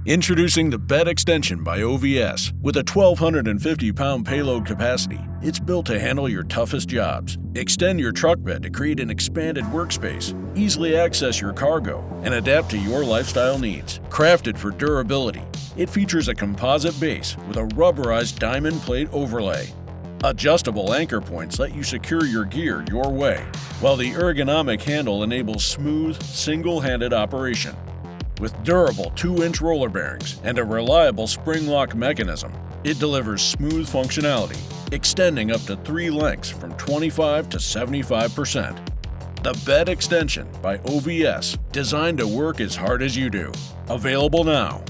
Introducing the bed extension by OVS. With a 1,250-pound payload capacity, it's built to handle your toughest jobs. Extend your truck bed to create an expanded workspace, easily access your cargo, and adapt to your lifestyle needs. Crafted for durability, it features a composite base with a rubberized diamond plate overlay. Adjustable anchor points let you secure your gear your way, while the ergonomic handle enables smooth, single-handed operation. With durable 2-inch roller bearings and a reliable spring lock mechanism, it delivers smooth functionality, extending up to 3 lengths from 25 to 75%. The Bed Extension by OVS, designed to work as hard as you do. Available now.